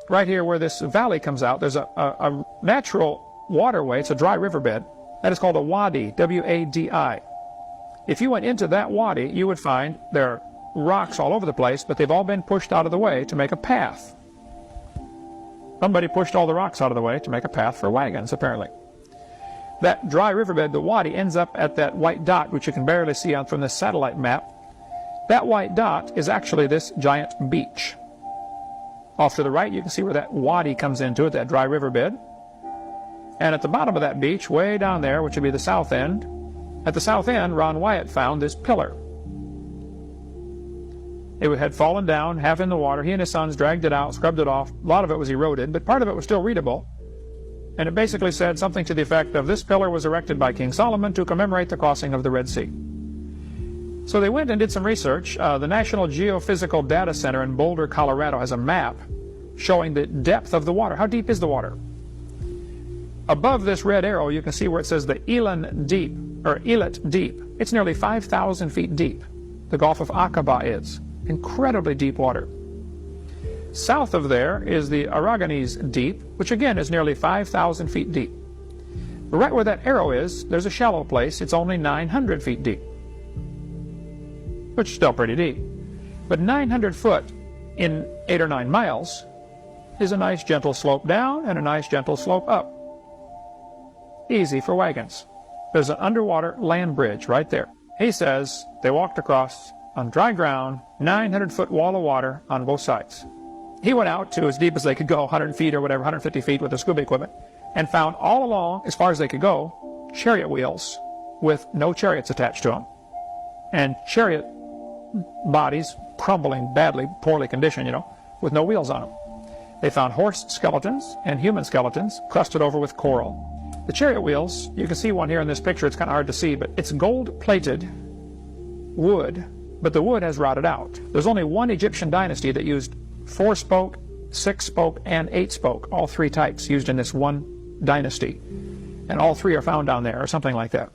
right here where this valley comes out, there's a natural waterway. It's a dry riverbed. That is called a wadi, W-A-D-I. If you went into that wadi, you would find there are rocks all over the place, but they've all been pushed out of the way to make a path. Somebody pushed all the rocks out of the way to make a path for wagons, apparently. That dry riverbed, the wadi, ends up at that white dot, which you can barely see from this satellite map. That white dot is actually this giant beach. Off to the right, you can see where that wadi comes into it, that dry riverbed. And at the bottom of that beach, way down there, which would be the south end, at the south end, Ron Wyatt found this pillar. It had fallen down, half in the water. He and his sons dragged it out, scrubbed it off. A lot of it was eroded, but part of it was still readable. And it basically said something to the effect of, this pillar was erected by King Solomon to commemorate the crossing of the Red Sea. So they went and did some research. The National Geophysical Data Center in Boulder, Colorado has a map showing the depth of the water. How deep is the water? Above this red arrow, you can see where it says the Elan Deep, or Elat Deep. It's nearly 5,000 feet deep. The Gulf of Aqaba is. Incredibly deep water. South of there is the Aragonese Deep, which again is nearly 5,000 feet deep. But right where that arrow is, there's a shallow place. It's only 900 feet deep, which is still pretty deep. But 900 foot in 8 or 9 miles is a nice gentle slope down and a nice gentle slope up. Easy for wagons. There's an underwater land bridge right there. He says they walked across on dry ground, 900-foot wall of water on both sides. He went out to as deep as they could go, 100 feet or whatever, 150 feet with the scuba equipment, and found all along, as far as they could go, chariot wheels with no chariots attached to them. And chariot bodies crumbling badly, poorly conditioned, with no wheels on them. They found horse skeletons and human skeletons crusted over with coral. The chariot wheels, you can see one here in this picture, it's kind of hard to see, but it's gold-plated wood, but the wood has rotted out. There's only one Egyptian dynasty that used 4-spoke, 6-spoke, and 8-spoke, all 3 types used in this one dynasty. And all 3 are found down there, or something like that.